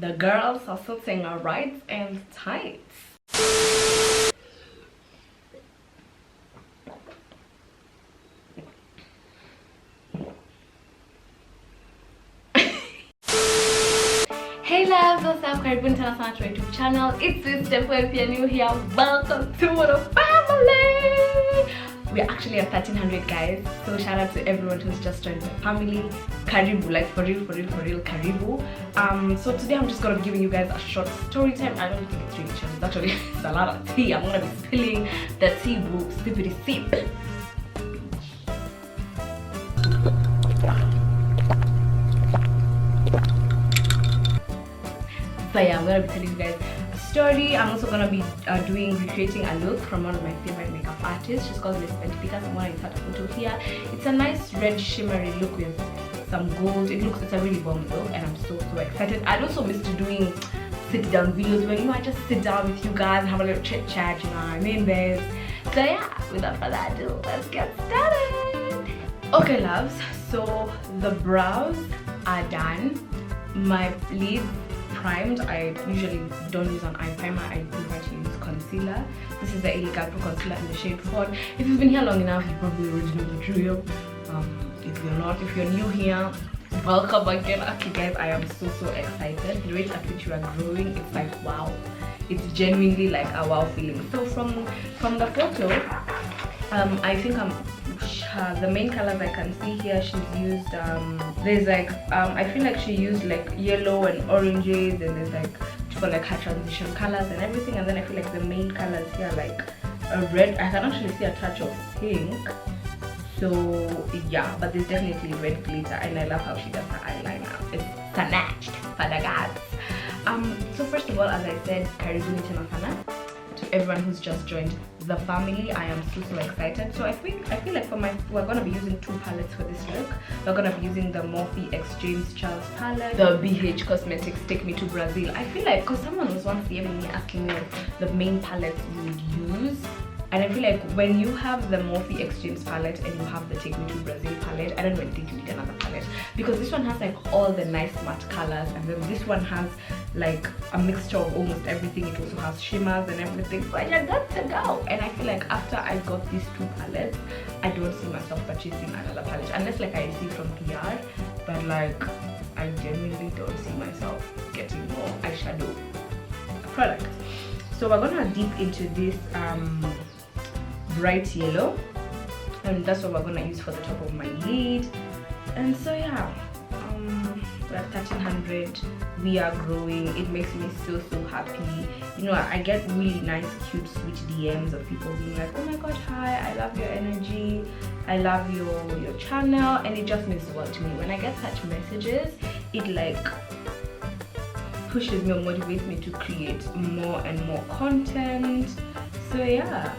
The girls are sitting right and tight. Hey loves, what's up? Karibuni tena sana to our YouTube channel. It's Steph. If you're new here, welcome to the family. We're actually at 1300 guys, so shout out to everyone who's just joined the family. Karibu, like for real, karibu. So today I'm just gonna be giving you guys a short story time. I don't think it's really short, it's actually it's a lot of tea. I'm gonna be spilling the tea, boo. Sippity sip. So yeah, I'm gonna be telling you guys a story. I'm also gonna be recreating a look from one of my favorite makeup artists. She's called Miss Pentipikas. I'm gonna insert a photo here. It's a nice red shimmery look with some gold. It's a really bomb look, and I'm so excited. I'd also missed doing sit down videos where I just sit down with you guys and have a little chit chat, you know what I mean, babes? So yeah, without further ado, let's get started. Okay loves, so the brows are done. My lids primed. I usually don't use an eye primer. I prefer to use concealer. This is the Elegant Pro concealer in the shade Ford. If you've been here long enough, you probably already know the drill. If you're not, if you're new here, welcome again. Okay guys, I am so excited. The rate at which you are growing, it's like wow. It's genuinely like a wow feeling. So from the photo, I think the main colors I can see here, she's used there's like I feel like she used like yellow and oranges, and there's like for like her transition colors and everything, and then I feel like the main colors here like a red. I can actually see a touch of pink, so yeah, but there's definitely red glitter, and I love how she does her eyeliner. It's snatched for the gods. So first of all, as I said, karibuni tena sana to everyone who's just joined the family. I am so excited. So I feel like we're gonna be using two palettes for this look. We're gonna be using the Morphe X James Charles palette, the BH Cosmetics Take Me to Brazil. I feel like because someone was once DMing me asking me the main palettes you would use, and I feel like when you have the Morphe X James palette and you have the Take Me to Brazil palette, I don't really think you need another palette, because this one has like all the nice matte colors, and then this one has like a mixture of almost everything. It also has shimmers and everything, so I just got to go. And I feel like after I got these two palettes, I don't see myself purchasing another palette unless like I see from PR, but like I genuinely don't see myself getting more eyeshadow products. So we're gonna dip into this bright yellow, and that's what we're gonna use for the top of my lid. And so yeah, we're at 1300. We are growing. It makes me so happy. You know, I get really nice cute sweet DMs of people being like, oh my god, hi, I love your energy, I love your channel, and it just means the world to me. When I get such messages, it like pushes me or motivates me to create more and more content. So yeah,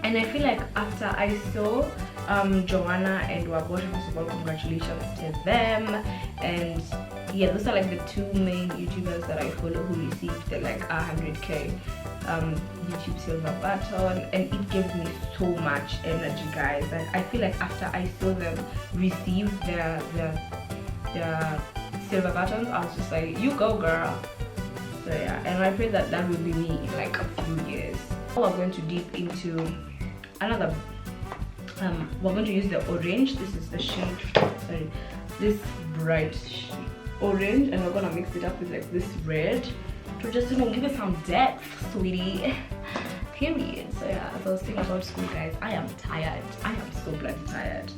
and I feel like after I saw Joanna and Wabosha, first of all, congratulations to them. And yeah, those are like the two main YouTubers that I follow who received the like 100k YouTube silver button, and it gave me so much energy, guys. And I feel like after I saw them receive their silver buttons, I was just like, you go girl. So yeah, and I pray that that will be me in like a few years. Now we're going to dip into another we're going to use the orange. This is the shade, sorry, this bright orange, and we're gonna mix it up with like this red to just, you know, give it some depth, sweetie. Period. So yeah, as I was saying about school, guys, I am tired. I am so bloody tired.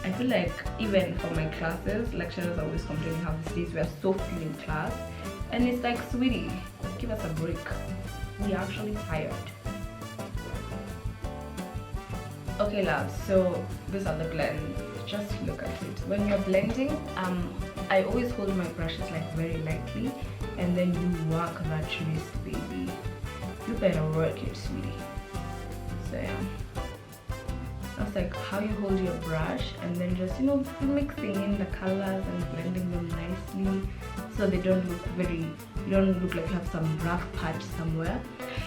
I feel like even for my classes, lecturers are always complaining how these days we are so few in class, and it's like, sweetie, give us a break. We are actually tired. Okay love, so these are the blends. Just look at it. When you're blending, I always hold my brushes like very lightly, and then you work that wrist, baby. You better work it, sweetie. So yeah, that's like how you hold your brush, and then just, you know, mixing in the colors and blending them nicely so they don't look very, you don't look like you have some rough patch somewhere.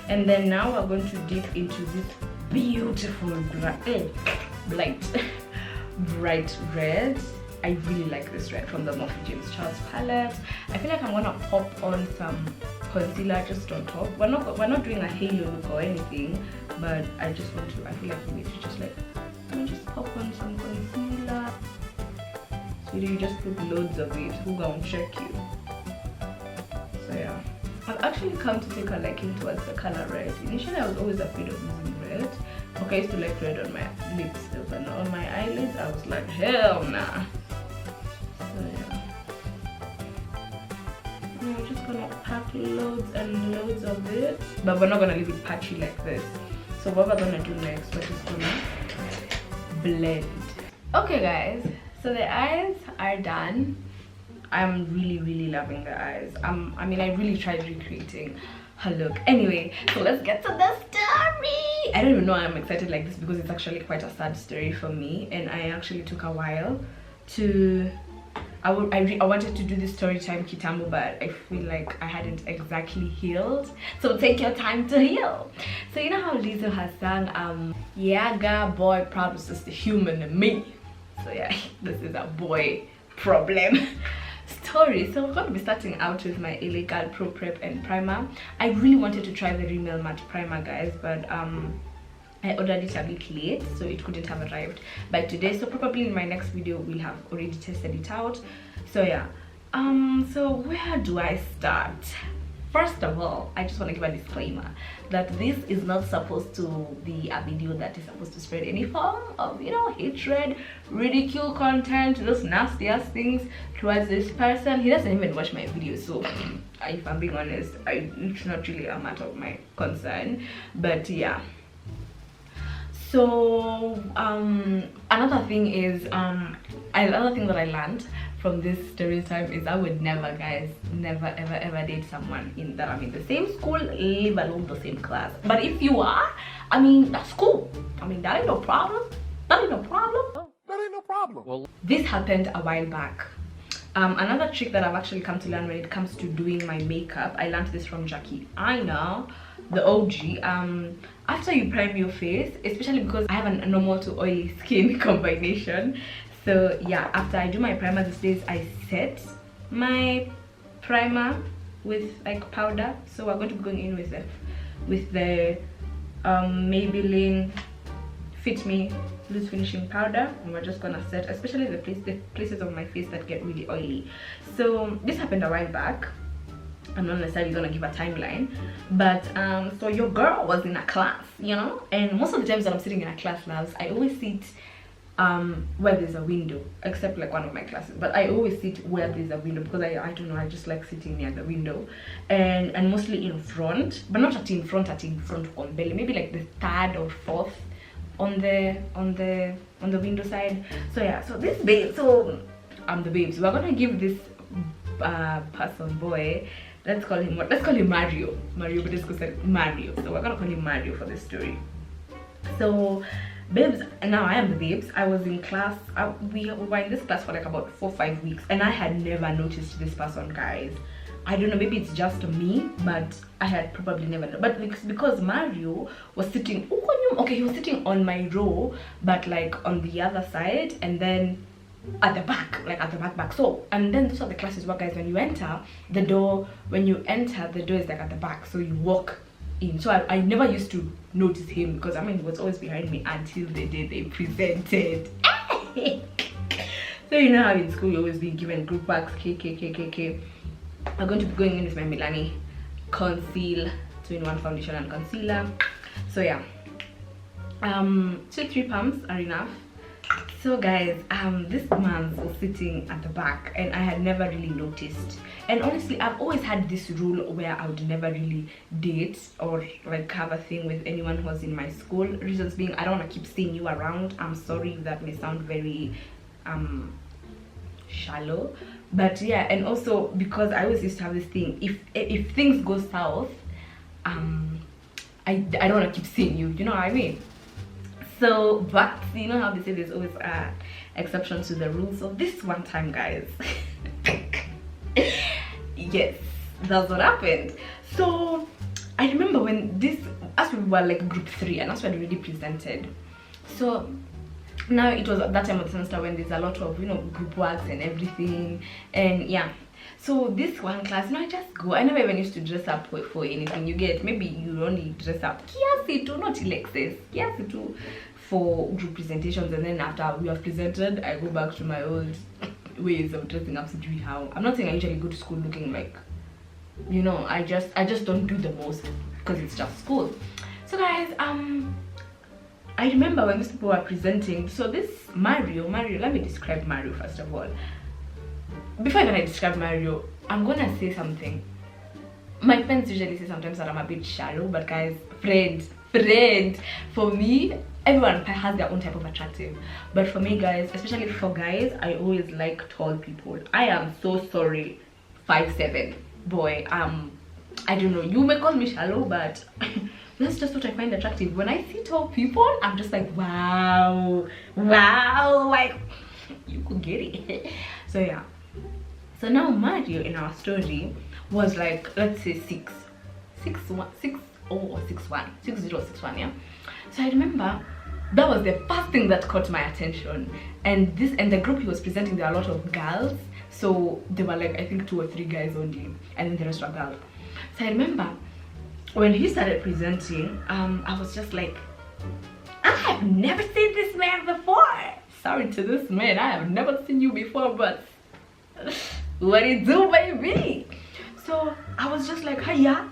And then now we're going to dip into this beautiful bright red. I really like this red from the Morphe James Charles palette. I feel like I'm gonna pop on some concealer just on top. We're not doing a halo look or anything, but I just want to, I feel like we need to just like, let me just pop on some concealer. So you just put loads of it. Who gonna check you? So yeah, I've actually come to take a liking towards the color red. Initially I was always afraid of using red. Okay, I used to like red on my lips still, but not on my eyelids. I was like, hell nah. So yeah, we're just gonna pack loads and loads of it, but we're not gonna leave it patchy like this. So what we're gonna do next, we're just gonna blend. Okay guys, so the eyes are done. I'm really loving the eyes. I mean, I really tried recreating her look. Anyway, so let's get to the story. I don't even know why I'm excited like this, because it's actually quite a sad story for me, and I actually took a while to I wanted to do this story time kitambo, but I feel like I hadn't exactly healed. So take your time to heal. So you know how Lizzo has sung Yaga boy problems is the human in me. So yeah, this is a boy problem story. So we're going to be starting out with my LA Girl Pro Prep and Primer. I really wanted to try the Rimmel Matte Primer, guys, but I ordered it a bit late, so it couldn't have arrived by today. So probably in my next video we'll have already tested it out. So yeah, so where do I start? First of all, I just want to give a disclaimer that this is not supposed to be a video that is supposed to spread any form of, you know, hatred, ridicule content, those nasty ass things towards this person. He doesn't even watch my videos, so if I'm being honest, it's not really a matter of my concern. But yeah, so another thing is another thing that I learned from this story time is I would never, guys, never ever date someone in that I'm in the same school, live alone the same class. But if you are, I mean, that's cool. I mean, that ain't no problem. That ain't no problem. That ain't no problem. Well, this happened a while back. Another trick that I've actually come to learn when it comes to doing my makeup, I learned this from Jackie Aina, the OG. After you prime your face, especially because I have a normal to oily skin combination, so yeah, after I do my primer these days, I set my primer with like powder. So we're going to be going in with the Maybelline Fit Me Loose Finishing Powder, and we're just gonna set, especially the places of my face that get really oily. So this happened a while back. I'm not necessarily gonna give a timeline, but so your girl was in a class, you know, and most of the times that I'm sitting in a class, loves, I always sit where there's a window, except like one of my classes, but I always sit where there's a window because I don't know, I just like sitting near the window, and mostly in front, but not at in front on belly, maybe like the third or fourth on the window side. So yeah, so this babe, so I'm the babe, so we're gonna give this person, boy, let's call him Mario, but let's go say Mario. So we're gonna call him Mario for this story. So babes, now I am the babes. I was in class, we were in this class for like about 4 or 5 weeks, and I had never noticed this person, guys. I don't know, maybe it's just me, but I had probably never known. But because Mario was sitting, okay, he was sitting on my row, but like on the other side, and then at the back, like at the back. So, and then these are the classes where, guys, when you enter the door is like at the back, so you walk in. So I never used to notice him because I mean he was always behind me until the day they presented. So you know how in school you always be given group backs, k. I'm going to be going in with my Milani Conceal 2-in-1 foundation and concealer. So yeah, 2-3 pumps are enough. So guys, this man was sitting at the back and I had never really noticed. And honestly, I've always had this rule where I would never really date or like have a thing with anyone who was in my school. Reasons being, I don't want to keep seeing you around. I'm sorry if that may sound very shallow, but yeah, and also because I always used to have this thing, if things go south, I don't want to keep seeing you, you know what I mean? So, but you know how they say there's always an exception to the rule. So this one time, guys, yes, that's what happened. So I remember when as we were like group 3 and that's when we already presented. So now it was at that time of the semester when there's a lot of, you know, group works and everything, and yeah. So this one class, I just go. I never even used to dress up for anything. You get, maybe you only dress up kiasi too, not Alexis, kiasi too, for group presentations, and then after we have presented, I go back to my old ways of dressing up. How I'm not saying I usually go to school looking like, you know, I just don't do the most because it's just school. So guys, I remember when these people were presenting. So this Mario, let me describe Mario first of all. Before I describe Mario, I'm gonna say something. My friends usually say sometimes that I'm a bit shallow, but guys, friend, for me, everyone has their own type of attractive. But for me, guys, especially for guys, I always like tall people. I am so sorry, 5'7", boy. I don't know, you may call me shallow, but that's just what I find attractive. When I see tall people, I'm just like, wow, like you could get it. So yeah. So now Mario in our story was like, let's say 6061, yeah. So I remember that was the first thing that caught my attention. And the group he was presenting, there are a lot of girls. So there were like, I think 2 or 3 guys only, and then the rest were girls. So I remember when he started presenting, I was just like, I have never seen this man before. Sorry to this man, I have never seen you before, but what it do, baby? So I was just like, hiya,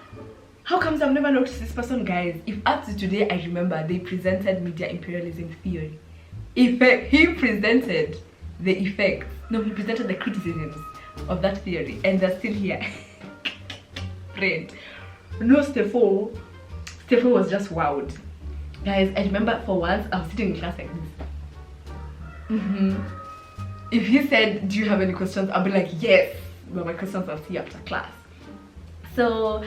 how comes I've never noticed this person? Guys, if up to today I remember, they presented media imperialism theory. He presented the effects, no, he presented the criticisms of that theory, and they're still here. Friend, no, Stefo was just wowed. Guys, I remember for once I was sitting in class like this. If he said, do you have any questions, I'll be like, yes, but my questions I'll see after class. So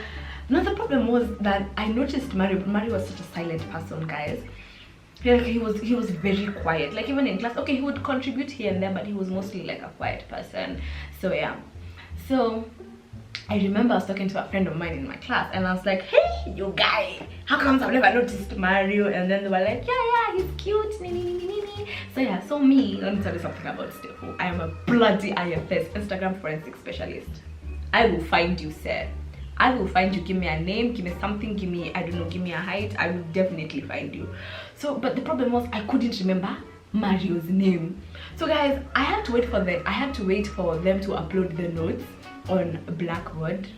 now the problem was that I noticed Mario was such a silent person, guys. Like he was very quiet. Like even in class, okay, he would contribute here and there, but he was mostly like a quiet person. So yeah. So I remember I was talking to a friend of mine in my class, and I was like, hey, you guy, how comes I've never noticed Mario? And then they were like, yeah, he's cute. So yeah, so me, let me tell you something about Stefo. I am a bloody IFS, Instagram forensic specialist. I will find you, sir. I will find you. Give me a name, give me something, give me, I don't know, give me a height. I will definitely find you. So, but the problem was I couldn't remember Mario's name. So guys, I had to wait for them to upload the notes on Blackboard,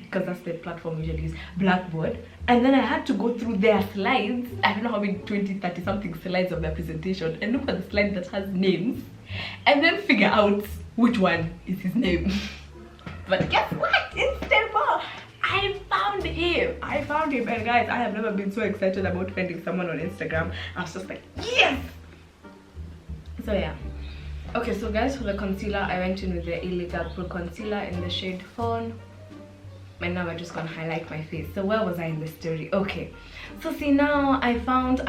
because that's the platform we usually use, Blackboard. And then I had to go through their slides. I don't know how many 20, 30 something slides of their presentation, and look at the slide that has names, and then figure out which one is his name. But guess what? Instead of I found him, and guys, I have never been so excited about finding someone on Instagram. I was just like, yes. So yeah. Okay, so guys, for the concealer, I went in with the Illegal Pro Concealer in the shade Fawn. And now we're just gonna highlight my face. So where was I in the story? Okay, so see, now I found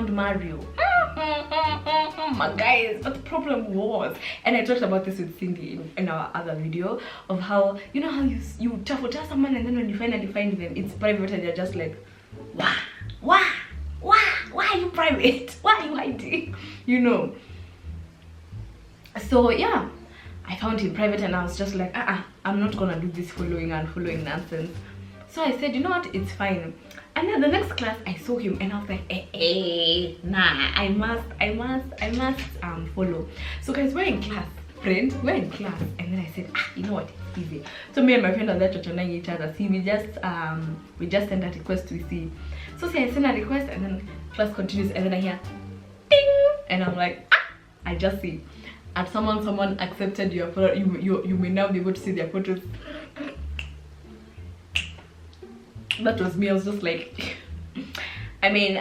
Mario. My guys, but the problem was, and I talked about this with Cindy in our other video, of how, you know how you tell someone, and then when you finally find them, it's private, and you're just like, why are you private? Why are you hiding? You know. So yeah, I found him private, and I was just like, I'm not gonna do this following nonsense. So I said, you know what, it's fine. And then the next class I saw him, and I was like, nah, I must follow. So guys, we're in class, and then I said, you know what, it's easy. So me and my friend are there chochoning each other. See, we just send a request, we see. So see, I send a request, and then class continues, and then I hear ding, and I'm like, I just see. And someone accepted your photo. You may now be able to see their photos. That was me. I was just like, I mean,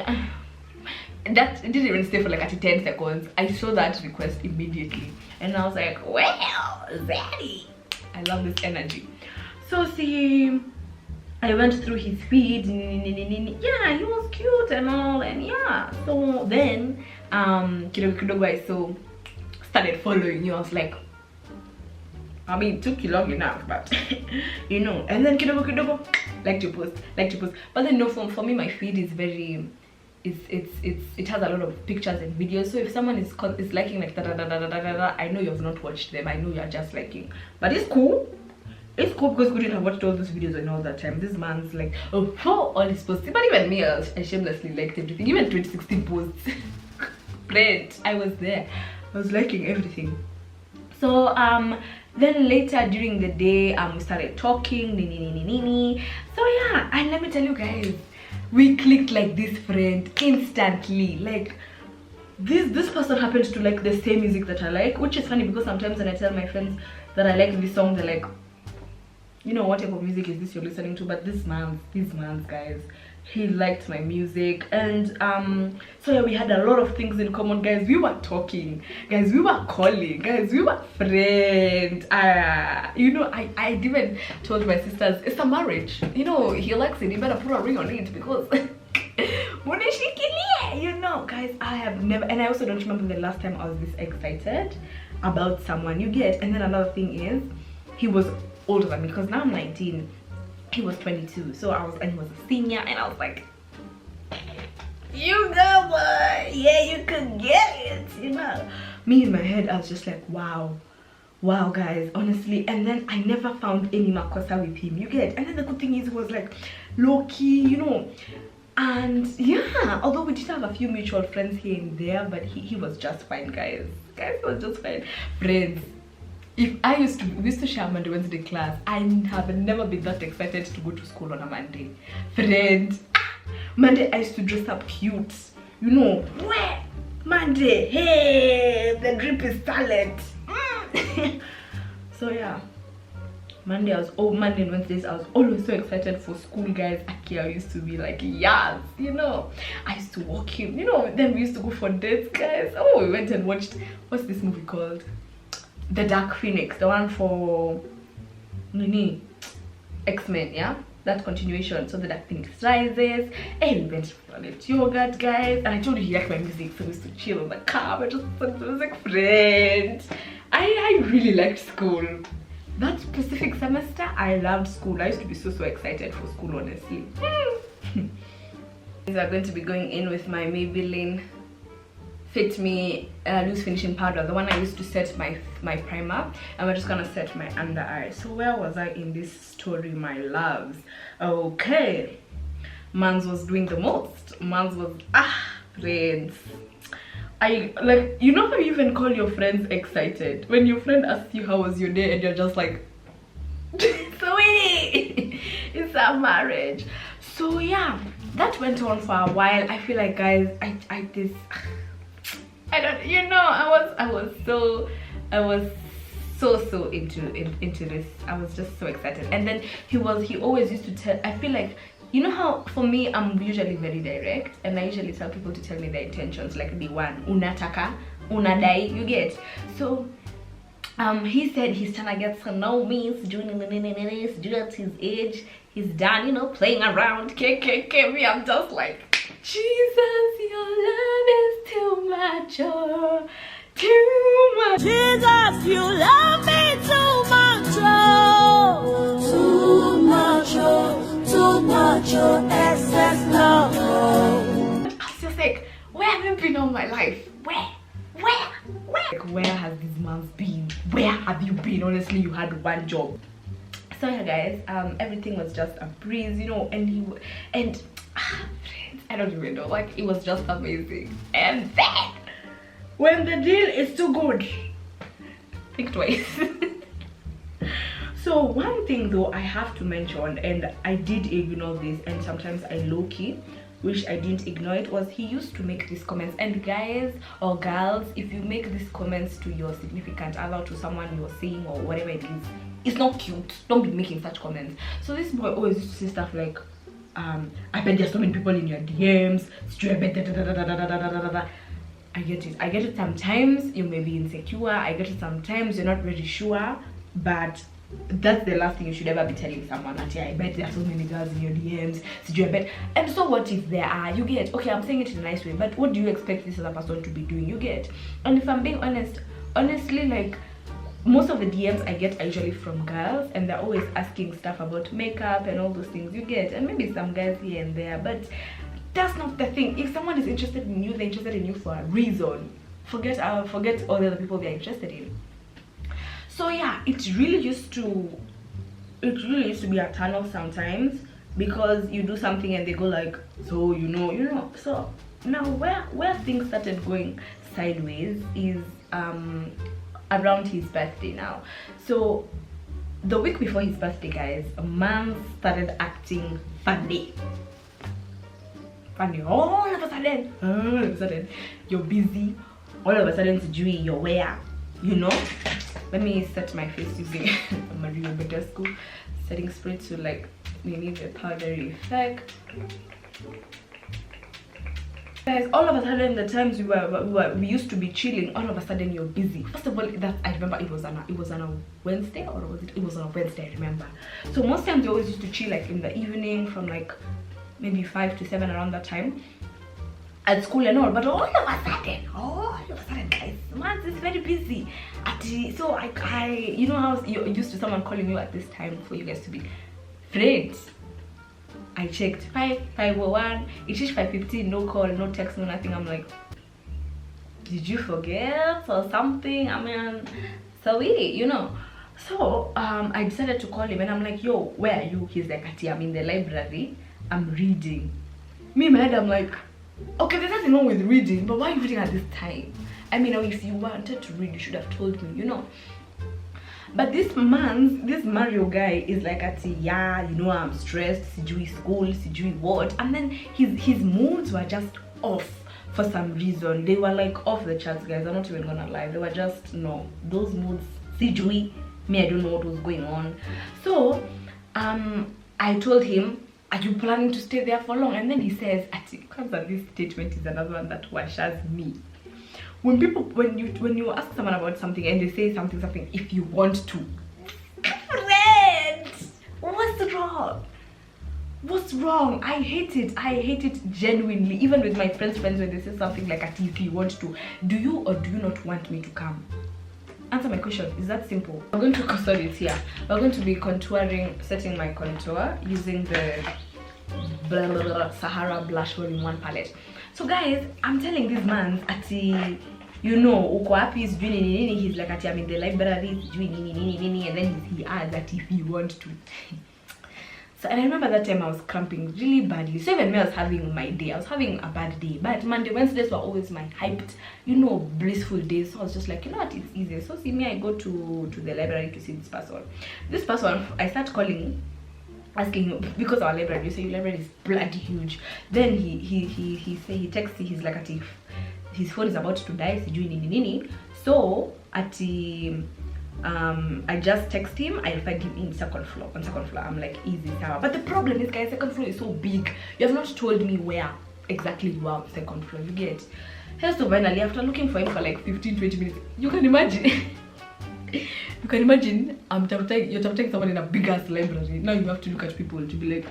that didn't even stay for like 10 seconds. I saw that request immediately, and I was like, well, Zaddy, I love this energy. So see, I went through his feed. Yeah, he was cute and all, and yeah. So then kidogo I saw, started following you. I was like, I mean, it took you long enough, but you know. And then kidogo like to post. But then no, for me, my feed is very it has a lot of pictures and videos. So if someone is liking like da da da da da da da, I know you have not watched them. I know you are just liking, but it's cool. It's cool because we didn't have watched all those videos and all that time. This man's like, oh, all his posts. But even me, I shamelessly liked everything. Even 2016 posts. Great, I was there. I was liking everything. So then later during the day, we started talking. So yeah, and let me tell you guys, we clicked like this friend instantly. Like this person happens to like the same music that I like, which is funny because sometimes when I tell my friends that I like this song, they're like, you know, what type of music is this you're listening to? But this man's guys, he liked my music. And so yeah, we had a lot of things in common, guys. We were talking, guys, we were calling, guys, we were friends. You know, I even told my sisters it's a marriage, you know, he likes it, you better put a ring on it because you know, guys, I have never, and I also don't remember the last time I was this excited about someone, you get. And then another thing is, he was older than me because now I'm 19, he was 22, so and he was a senior, and I was like, you go boy, yeah, you could get it, you know. Me in my head, I was just like, wow, guys, honestly. And then I never found any makosa with him, you get. And then the good thing is, he was like low-key, you know. And yeah, although we did have a few mutual friends here and there, but he was just fine, guys, he was just fine. Friends, if we used to share Monday, Wednesday class, I have never been that excited to go to school on a Monday. Friend, Monday I used to dress up cute, you know. Where Monday, hey, the drip is talent. So yeah, Monday and Wednesdays I was always so excited for school, guys. Akia used to be like, yes, you know. I used to walk him, you know. Then we used to go for dates, guys. Oh, we went and watched, what's this movie called? The Dark Phoenix, the one for X-Men, yeah, that continuation. So the Dark Phoenix Rises, and we went for Planet Yogurt, guys. And I told you he liked my music, so we used to chill in the car. I just listened to music, friend. I really liked school. That specific semester, I loved school. I used to be so excited for school, honestly. We are going to be going in with my Maybelline Fit Me loose finishing powder, the one I used to set my primer, and we're just gonna set my under eye. So where was I in this story, my loves? Okay, Mans was doing the most. Mans was friends. I like, you know how you even call your friends excited when your friend asks you how was your day and you're just like, sweetie, it's our marriage. So yeah, that went on for a while. I feel like, guys, I don't, you know, I was so into this. I was just so excited. And then he always used to tell, I feel like, you know how for me I'm usually very direct, and I usually tell people to tell me their intentions, like the one unataka, unadai, you get. So he said he's trying to get to know me, he's at his age, he's done, you know, playing around. Me, I'm just like, Jesus, your love is too much, oh, too much. Jesus, you love me too much, oh, too much, oh, too much, oh, excess love. I was just like, where have you been all my life? Where? Like, where has this man been? Where have you been? Honestly, you had one job. So yeah, guys, everything was just a breeze, you know, and I don't even know, like, it was just amazing. And then when the deal is too good, think twice. So one thing though I have to mention, and I did ignore this, and sometimes I low-key wish I didn't ignore it, was he used to make these comments. And guys or girls, if you make these comments to your significant other, to someone you're seeing or whatever it is, it's not cute. Don't be making such comments. So this boy always used to say stuff like, I bet there's so many people in your DMs, I get it. Sometimes you may be insecure, I get it. Sometimes you're not very sure, but that's the last thing you should ever be telling someone, that yeah, I bet there are so many girls in your DMs, I bet. And so what if there are, you get. Okay, I'm saying it in a nice way, but what do you expect this other person to be doing, you get. And if I'm being honestly, like, most of the DMs I get are usually from girls, and they're always asking stuff about makeup and all those things, you get. And maybe some guys here and there, but That's not the thing. If someone is interested in you, they're interested in you for a reason. Forget all the other people they're interested in. So yeah, it really used to be a turn off sometimes, because you do something and they go like, so you know. So now where things started going sideways is around his birthday now. So the week before his birthday, guys, a man started acting funny. All of a sudden you're busy, all of a sudden sijui you're where, you know. Let me set my face using Mario Badescu setting spray to like maybe the powdery effect. Guys, all of a sudden the times we used to be chilling, all of a sudden you're busy. First of all, that I remember it was on a Wednesday, or it was on a Wednesday, I remember. So most times we always used to chill like in the evening from like maybe 5 to 7, around that time at school and all. But all of a sudden, guys, man is very busy. So I you know how you're used to someone calling you at this time for you guys to be friends. I checked 5:01, it is 5:15, no call, no text, no nothing. I'm like, did you forget or something? I mean, so you know. So I decided to call him and I'm like, yo, where are you? He's like, I'm in the library, I'm reading. Me in my head, I'm like, okay, there's nothing wrong with reading, but why are you reading at this time? I mean, if you wanted to read, you should have told me, you know. But this Mario guy is like, yeah, you know, I'm stressed, sijui school, sijui what. And then his moods were just off for some reason. They were like off the charts, guys. I'm not even gonna lie. They were just, no, those moods, sijui. Me, I don't know what was going on. So I told him, are you planning to stay there for long? And then he says, comes at this statement is another one that washes me. When you ask someone about something and they say something, if you want to, friend, what's wrong? I hate it genuinely. Even with my friends when they say something like, if you want to, do you or do you not want me to come? Answer my question. Is that simple? I'm going to contour it here. We're going to be contouring, setting my contour using the blah, blah, blah, Sahara Blush All-in-One palette. So guys, I'm telling this man you know, uko happy is doing nini, he's like I'm in the library, he's doing nini, and then he adds that if you want to. So, and I remember that time I was cramping really badly. So even me, I was having my day. I was having a bad day. But Monday, Wednesdays were always my hyped, you know, blissful days. So I was just like, you know what, it's easier. So see me, I go to the library to see this person. This person, I start calling, asking him, because our library, you say your library is bloody huge. Then he texts, he's like, if his phone is about to die, so I just text him. I find him in second floor. On second floor, I'm like, easy, sour. But the problem is, guys, second floor is so big. You have not told me where exactly you are on second floor. You get? So finally, after looking for him for like 15-20 minutes, you can imagine. You can imagine you're tapting someone in a big ass library. Now you have to look at people to be like,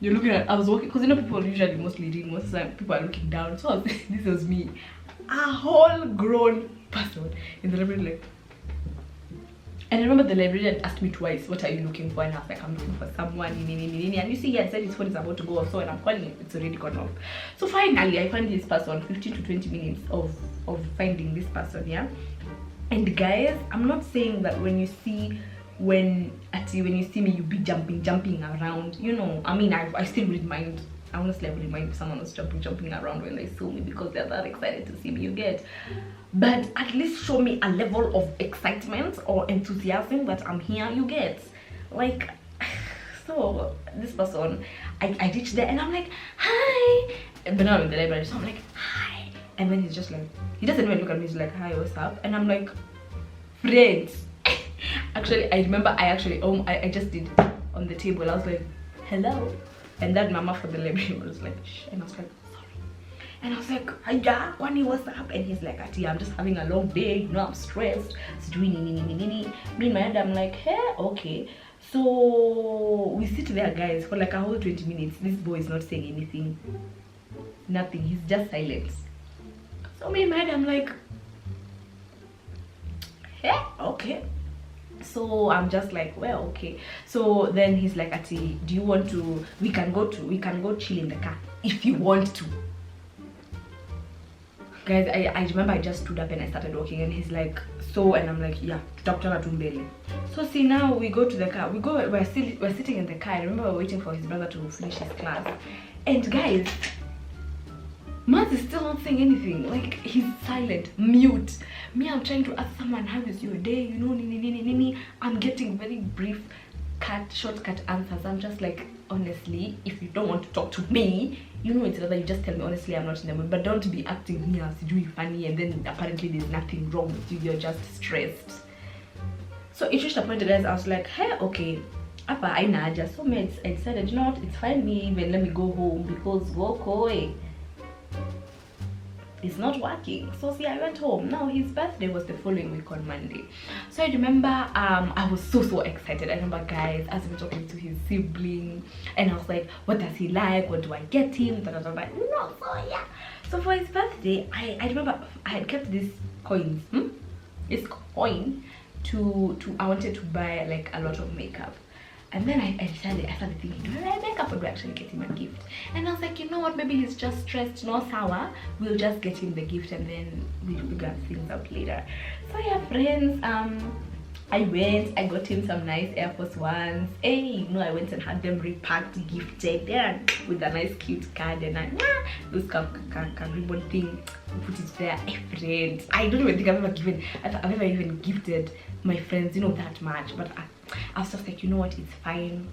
you're looking at, I was walking, because you know people usually mostly read, most of the time people are looking down. So this was me, a whole grown person in the library, like. And I remember the librarian asked me twice, what are you looking for? And I was like, I'm looking for someone, and you see, he had said his phone is about to go off, so when I'm calling it, it's already gone off. So finally, I find this person, 15 to 20 minutes of finding this person, yeah. And guys, I'm not saying that when you see me, you be jumping around, you know. I mean, I still wouldn't mind. Honestly, I wouldn't mind if someone was jumping around when they saw me, because they're that excited to see me, you get. But at least show me a level of excitement or enthusiasm that I'm here, you get. Like, so this person, I reached there and I'm like, hi. But now I'm in the library, so I'm like, hi. And then he's just like, he doesn't even look at me, he's like, hi, what's up? And I'm like, friends. Actually, I remember I just did on the table. I was like, hello. And that mama for the library was like, shh. And I was like, sorry. And I was like, yeah, Kwani, what's up? And he's like, Ati, I'm just having a long day, you know, I'm stressed. Me in my head, I'm like, hey, okay. So we sit there, guys, for like a whole 20 minutes. This boy is not saying anything. Nothing. He's just silent. So me in my head, I'm like, hey, okay. So I'm just like, well, okay. So then he's like, Ati, do you want to, we can go chill in the car if you want to. Guys, I remember I just stood up and I started walking, and he's like, so, and I'm like, yeah, tutakutana tu mbele. So see, now we go to the car, we're sitting in the car. I remember we're waiting for his brother to finish his class, and guys, Maz is still not saying anything. Like, he's silent, mute. Me, I'm trying to ask someone, how is your day, you know, nini. I'm getting very brief, shortcut answers. I'm just like, honestly, if you don't want to talk to me, you know, it's rather you just tell me honestly I'm not in the mood, but don't be acting here as doing funny and then apparently there's nothing wrong with you, you're just stressed. So it reached a point, guys, I was like, hey, okay, apa aina haja. So I decided, you know what, it's fine, me even let me go home, because it's not working. So see, I went home. Now his birthday was the following week on Monday. So I remember I was so excited. I remember, guys, as we were talking to his sibling, and I was like, what does he like, what do I get him, no. So yeah, so for his birthday, I remember I had kept this coins, this coin to I wanted to buy like a lot of makeup. And then I started thinking, do I make up or do I actually get him a gift? And I was like, you know what, maybe he's just stressed, no sour. We'll just get him the gift and then we'll figure things out later. So yeah, friends, I got him some nice Air Force Ones. Hey, you know, I went and had them repacked, gifted there with a nice cute card, and those ribbon thing, put it there. Hey, friends, I don't even think I've ever even gifted my friends, you know, that much. But I was just like, you know what, it's fine.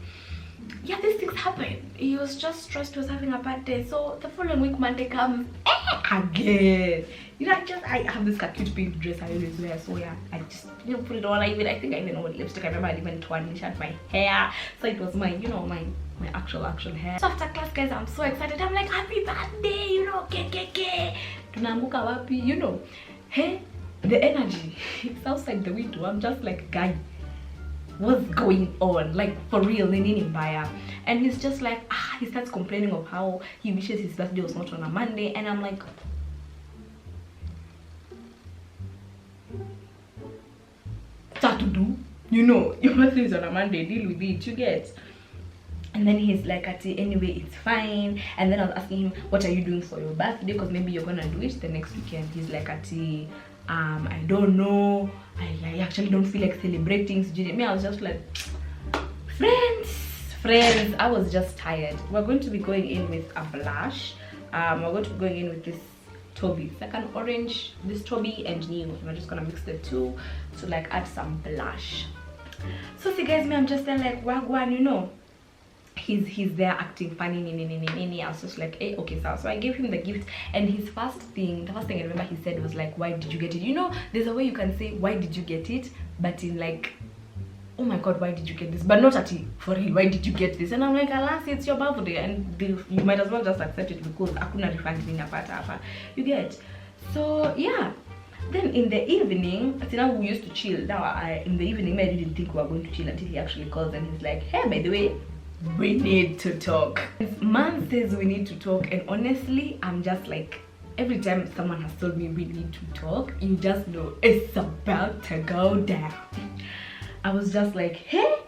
Yeah, these things happen. He was just stressed, he was having a bad day. So the following week, Monday comes, again. You know, I have this cute pink dress I always wear. So yeah, I just, you know, put it on. I think I even know what lipstick. I remember I even tarnished my hair. So it was my, you know, my actual hair. So after class, guys, I'm so excited. I'm like, happy birthday, you know, ke. Tunaambuka wapi, you know. Hey, the energy, it's outside the window. I'm just like, guy, what's going on, like, for real, nini mbaya? And he's just like, he starts complaining of how he wishes his birthday was not on a Monday. And I'm like, start to do, you know, your birthday is on a Monday, deal with it, you get. And then he's like, anyway, it's fine. And then I was asking him, what are you doing for your birthday, because maybe you're gonna do it the next weekend. He's like, I don't know, I actually don't feel like celebrating. Me, I was just like, friends, I was just tired. We're going to be going in with a blush. We're going to be going in with this Toby. It's like an orange, this Toby and new. And we're just gonna mix the two to like add some blush. So see, guys, me, I'm just there like, wagwan, you know. He's there acting funny, nini. I was just like, hey, okay, so I gave him the gift, and the first thing I remember he said was like, why did you get it? You know, there's a way you can say why did you get it, but in like, oh my god, why did you get this, but not at for real, why did you get this? And I'm like, alas, it's your birthday, and you might as well just accept it, because akuna refund ninapata, you get. So yeah, then in the evening, now we used to chill. Now in the evening, I didn't think we were going to chill until he actually calls, and he's like, hey, by the way, we need to talk. Man says we need to talk, and honestly, I'm just like, every time someone has told me we need to talk, you just know it's about to go down. I was just like, hey,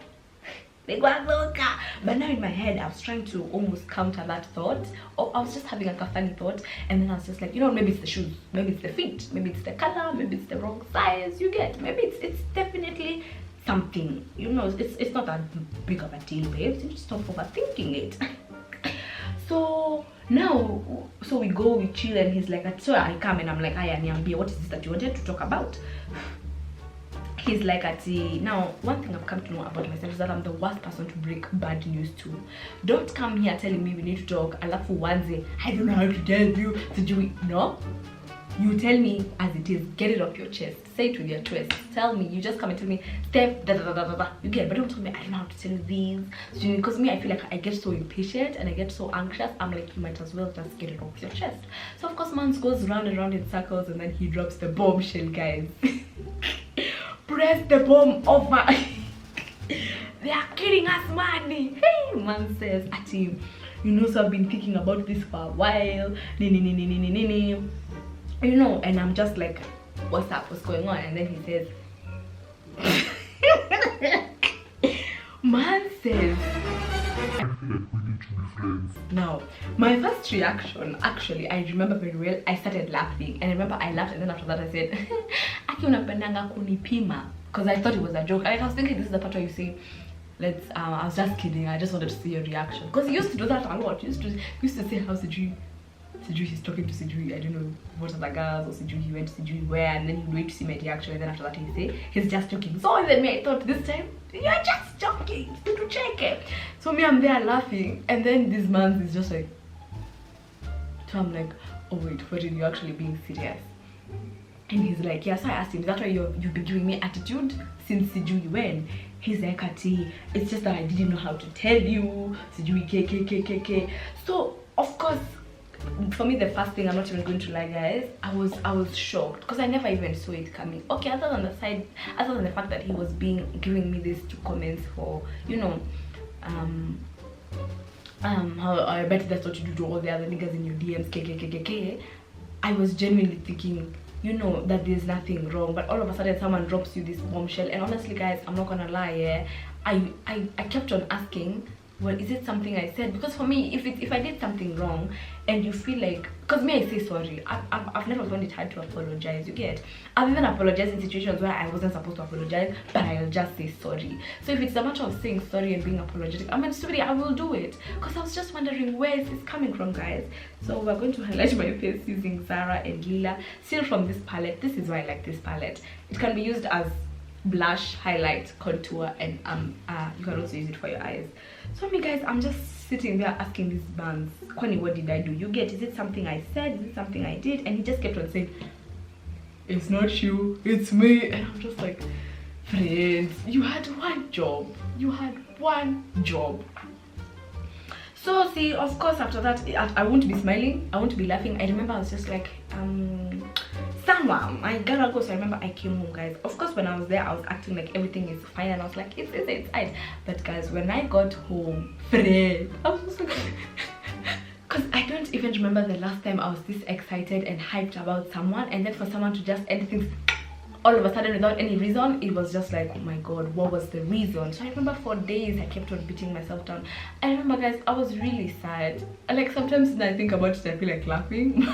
but now in my head I was trying to almost counter that thought, or I was just having like a funny thought, and then I was just like, you know, maybe it's the shoes, maybe it's the fit, maybe it's the color, maybe it's the wrong size, you get, maybe it's definitely something, you know. It's not that big of a deal, babes. You just stop overthinking it. So now, so we go, we chill, and he's like, so I come and I'm like, hi, Anyambia, what is this that you wanted to talk about? He's like, now, one thing I've come to know about myself is that I'm the worst person to break bad news to. Don't come here telling me we need to talk, alafu wanze, I don't know how to tell you to do it. No, you tell me as it is. Get it off your chest. Say it with your twist. Tell me. You just come and tell me, Steph, you get it. But don't tell me, I don't know how to tell you this. Because me, I feel like I get so impatient and I get so anxious. I'm like, you might as well just get it off your chest. So of course, man goes round and round in circles, and then he drops the bombshell, guys. Press the bomb over. They are killing us, money. Hey, man says, you know, so I've been thinking about this for a while. You know, and I'm just like, what's up, what's going on? And then he says, man says, I feel like we need to be friends. now, my first reaction, actually, I remember very well, I started laughing. And I remember I laughed, and then after that I said, Aki unapendanga kunipima. Because I thought it was a joke. Like, I was thinking this is the part where you say, let's, I was just kidding. I just wanted to see your reaction. Because he used to do that a lot. He used to say how Sijui, he's talking to Sijui, I don't know what other girls, or Sijui, he went to Sijui where, and then he'd wait to see my reaction, and then after that he'd say, he's just joking. So then me, I thought this time, you're just joking, to check it. So me, I'm there laughing, and then this man is just like, so I'm like, oh wait, what are you actually being serious? And he's like, yeah, so I asked him, is that why you've been giving me attitude since Sijui when? He's like, Ati, it's just that I didn't know how to tell you, Sijui k. So, of course, for me, the first thing, I'm not even going to lie, guys, I was shocked because I never even saw it coming. Okay, other than the fact that he was giving me these 2 comments for, you know, how I bet that's what you do to all the other niggas in your DMs, k. I was genuinely thinking, you know, that there's nothing wrong, but all of a sudden someone drops you this bombshell. And honestly, guys, I'm not gonna lie, yeah, I kept on asking, well, is it something I said? Because for me, if I did something wrong and you feel like, because me, I say sorry. I've never found it hard to apologize, you get? I've even apologized in situations where I wasn't supposed to apologize, but I'll just say sorry. So if it's a matter of saying sorry and being apologetic, I mean, sorry, I will do it. Because I was just wondering, where is this coming from, guys? So we're going to highlight my face using Zara and Lila, still from this palette. This is why I like this palette. It can be used as blush, highlight, contour, and you can also use it for your eyes. So me, guys, I'm just sitting there asking these bands, Kwani, what did I do? You get, is it something I said? Is it something I did? And he just kept on saying, it's not you, it's me. And I'm just like, friends, you had one job. You had one job. So see, of course, after that, I won't be smiling, I won't be laughing. I remember I was just like, Sama, I gotta go. So I remember I came home, guys. Of course, when I was there, I was acting like everything is fine, and I was like, it's fine. But guys, when I got home, I was just like, because I don't even remember the last time I was this excited and hyped about someone, and then for someone to just end things all of a sudden without any reason, it was just like, oh my god, what was the reason? So I remember for days I kept on beating myself down. I remember, guys, I was really sad. Like, sometimes when I think about it, I feel like laughing.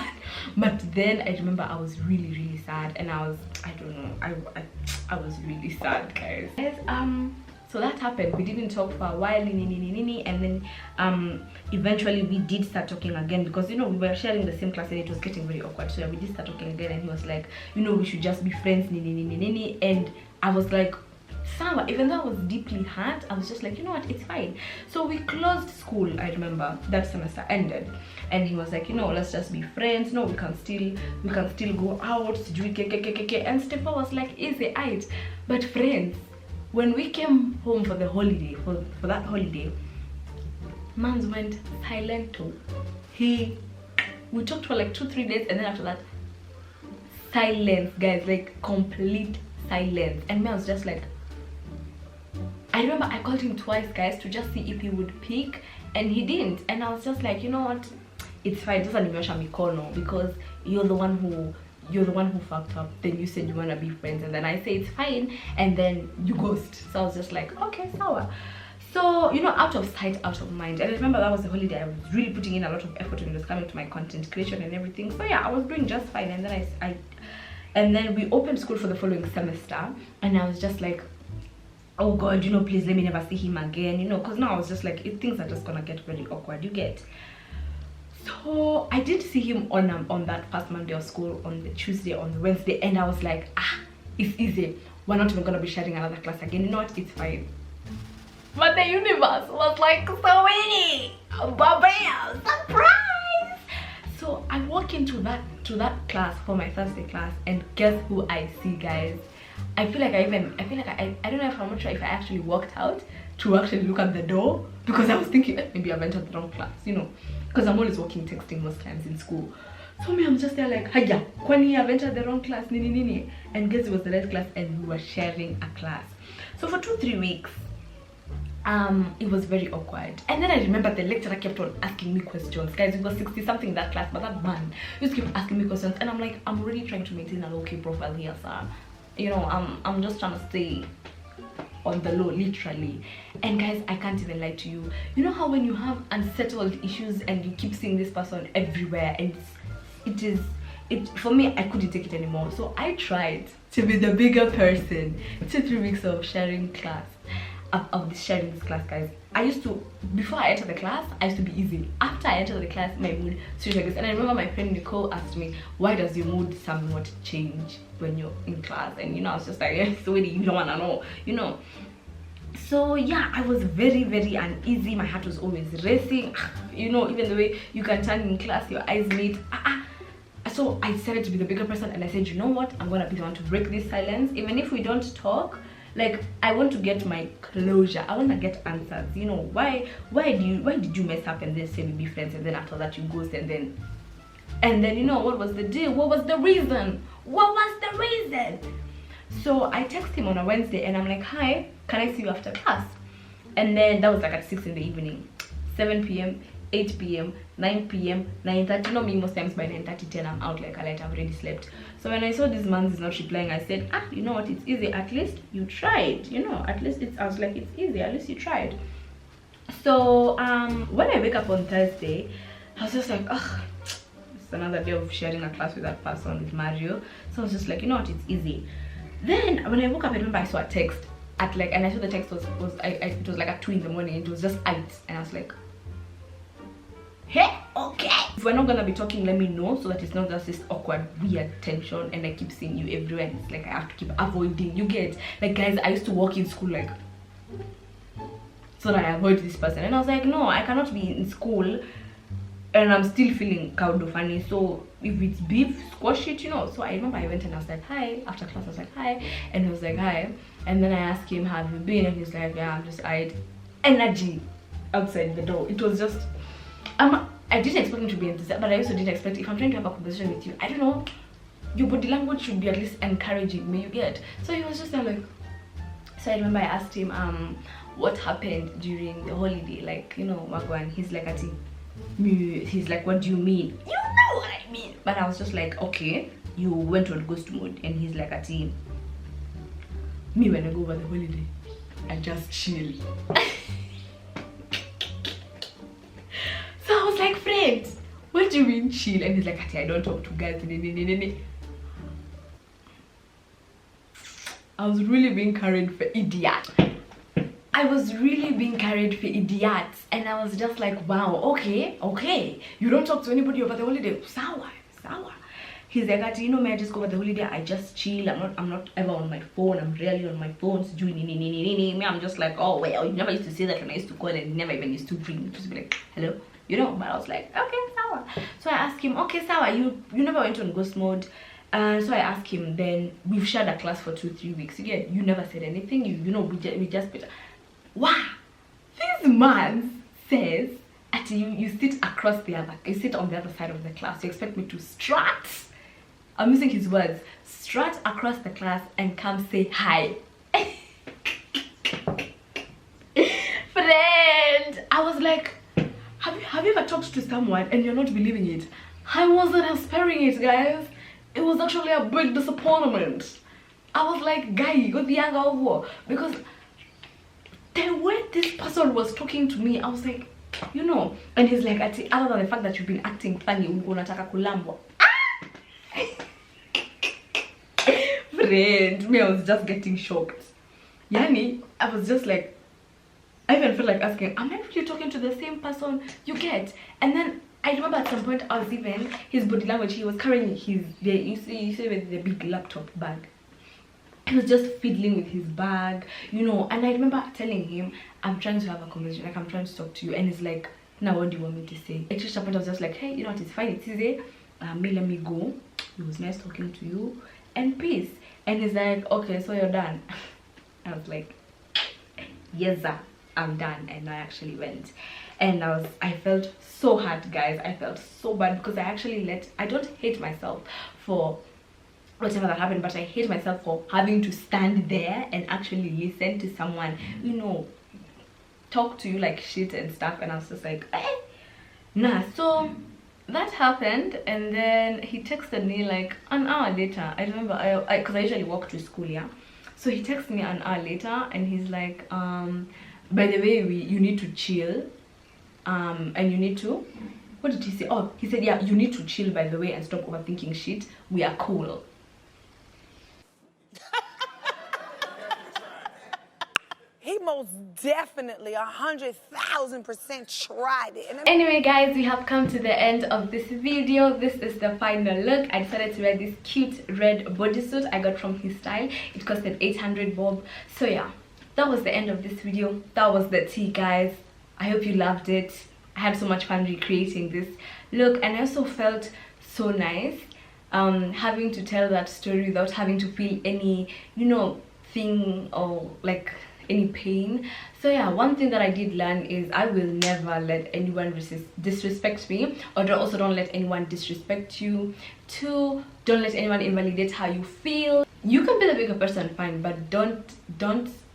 But then I remember I was really sad, and I don't know, I was really sad, guys. So that happened. We didn't talk for a while, and then eventually we did start talking again, because, you know, we were sharing the same class and it was getting very awkward. So we did start talking again, and he was like, you know, we should just be friends, and I was like, Sawa. Even though I was deeply hurt, I was just like, you know what, it's fine. So we closed school. I remember that semester ended, and he was like, you know, let's just be friends. No, we can still go out, and Stefan was like, easy, aight, but friends. When we came home for the holiday, for that holiday, Mans went silent too. We talked for like 2-3 days, and then after that, silence, guys, like complete silence. And me, I was just like, I remember I called him twice, guys, to just see if he would pick, and he didn't. And I was just like, you know what, it's fine, just animosha mikono, because you're the one who fucked up. Then you said you want to be friends, and then I say it's fine, and then you ghost. So I was just like, okay, sour. So, you know, out of sight, out of mind. And I remember that was the holiday. I was really putting in a lot of effort when it was coming to my content creation and everything. So yeah, I was doing just fine. And then and then we opened school for the following semester, and I was just like, oh god, you know, please let me never see him again, you know, because now I was just like, things are just gonna get very awkward, you get. So I did see him on that first Monday of school, on the Tuesday, on the Wednesday, and I was like, it's easy, we're not even gonna be sharing another class again, you know what, it's fine. But the universe was like, so witty, bam, surprise. So I walk into that class for my Thursday class, and guess who I see, guys? I feel like I don't know if I'm not sure if I actually walked out to actually look at the door, because I was thinking maybe I've entered the wrong class, you know, because I'm always walking texting most times in school. So me, I'm just there like, hiya, kwani I've entered the wrong class, nini. And guess it was the right class, and we were sharing a class. So for 2-3 weeks, it was very awkward. And then I remember the lecturer kept on asking me questions. Guys, it was 60 something in that class, but that man just kept asking me questions, and I'm like, I'm really trying to maintain a low-key profile here, sir. You know, I'm just trying to stay on the low, literally. And guys, I can't even lie to you. You know how when you have unsettled issues and you keep seeing this person everywhere, and for me, I couldn't take it anymore. So I tried to be the bigger person. 2-3 weeks of sharing class, of sharing this class, guys. I used to, before I entered the class, I used to be easy. After I entered the class, my mood seriously goes. And I remember my friend Nicole asked me, why does your mood somewhat change when you're in class? And you know, I was just like, yeah, sweetie, you don't wanna know, you know. So yeah, I was very, very uneasy. My heart was always racing. You know, even the way you can turn in class, your eyes meet. So I decided to be the bigger person, and I said, you know what, I'm gonna be the one to break this silence. Even if we don't talk, like, I want to get my closure. I want to get answers. You know, why did you mess up and then say we be friends, and then after that you ghost, and then you know, what was the deal? What was the reason? So I text him on a Wednesday, and I'm like, hi, can I see you after class? And then that was like at 6 in the evening, 7 p.m, 8 p.m, 9 p.m, 9:30. You know me, most times by 9:30, 10 I'm out like a light. I've already slept. So when I saw this man is not replying, I said, you know what, it's easy. At least you tried. You know, at least I was like, it's easy. At least you tried. So when I wake up on Thursday, I was just like, it's another day of sharing a class with that person, with Mario. So I was just like, you know what, it's easy. Then when I woke up, I remember I saw a text at like, and I saw the text was it was like at 2 in the morning. It was just 8, and I was like, hey, okay, if we're not gonna be talking, let me know, so that it's not just this awkward weird tension and I keep seeing you everywhere, and it's like I have to keep avoiding, you get, like, guys, I used to walk in school like so that I avoid this person, and I was like, no, I cannot be in school and I'm still feeling kind of funny. So if it's beef, squash it, you know. So I remember I went and I was like, hi, after class I was like, hi, and he was like, hi, and then I asked him, have you been? And he's like, yeah, I'm just, I had energy outside the door. It was just I didn't expect him to be enthusiastic, but I also didn't expect, if I'm trying to have a conversation with you, I don't know, your body language should be at least encouraging me, you get. So he was just like, so I remember I asked him what happened during the holiday, like, you know, Wagwan. He's like, he's like, what do you mean? You know what I mean. But I was just like, okay, you went on ghost mode. And he's like, me, when I go over the holiday, I just chill. So I was like, friend, what do you mean chill? And he's like, I don't talk to guys. I was really being carried for idiot. I was really being carried for idiots, and I was just like, wow, okay, you don't talk to anybody over the holiday. Sawa. He's like, you know me, I just go over the holiday, I just chill. I'm not ever on my phone. I'm rarely on my phone. So doing me, I'm just like, oh well, you never used to say that when I used to call, and you never even used to ring. Just be like, hello, you know. But I was like, okay, Sawa. So I asked him, okay, Sawa, you never went on ghost mode. So I asked him, then we've shared a class for 2-3 weeks. Again, you never said anything. You know, we just wow, this man says at you sit across you sit on the other side of the class. You expect me to strut, I'm using his words, strut across the class and come say hi. Friend, I was like, have you ever talked to someone and you're not believing it? I wasn't aspiring it, guys. It was actually a big disappointment. I was like, guy, you got the younger over, because the way this person was talking to me, I was like, you know. And he's like, other than the fact that you've been acting funny, unataka kulambwa. Friend, me, I was just getting shocked. Yani, I was just like, I even felt like asking, am I really talking to the same person? You get? And then I remember at some point I was even, his body language, he was carrying you see with the big laptop bag. He was just fiddling with his bag, you know. And I remember telling him, I'm trying to have a conversation, like I'm trying to talk to you. And he's like, now what do you want me to say? At which point I was just like, hey, you know what, it's fine, it's easy. Let me go. It was nice talking to you, and peace. And he's like, okay, so you're done. I was like, yes sir, I'm done. And I actually went, and I felt so hurt, guys. I felt so bad, because I don't hate myself for whatever that happened, but I hate myself for having to stand there and actually listen to someone, you know, talk to you like shit and stuff. And I was just like, nah. So that happened, and then he texted me like an hour later. I remember, because I usually walk to school, yeah. So he texts me an hour later and he's like, by the way, you need to chill, and you need to, what did he say? Oh, he said, yeah, you need to chill, by the way, and stop overthinking shit. We are cool. He most definitely 100,000% tried it. Anyway, guys, we have come to the end of this video. This is the final look. I decided to wear this cute red bodysuit I got from Hiiii. It costed 800 bob. So yeah, that was the end of this video. That was the tea, guys. I hope you loved it. I had so much fun recreating this look, and I also felt so nice having to tell that story without having to feel any, you know, thing or like any pain. So yeah, one thing that I did learn is I will never let anyone disrespect me, or also don't let anyone disrespect you. 2, don't let anyone invalidate how you feel. You can be the bigger person, fine, but don't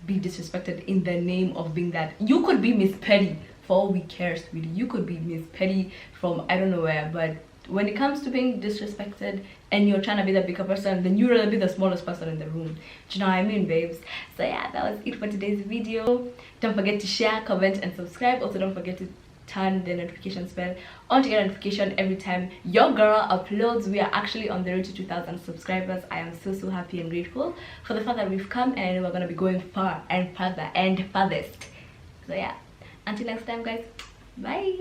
be disrespected in the name of being that. You could be Miss Petty for all we care, sweetie. You could be Miss Petty from I don't know where, but when it comes to being disrespected and you're trying to be the bigger person, then you'd rather be the smallest person in the room. Do you know what I mean, babes? So yeah, that was it for today's video. Don't forget to share, comment, and subscribe. Also, don't forget to turn the notifications bell on to get a notification every time your girl uploads. We are actually on the road to 2,000 subscribers. I am so happy and grateful for the fact that we've come, and I know we're gonna be going far and further and farthest. So yeah, until next time, guys. Bye.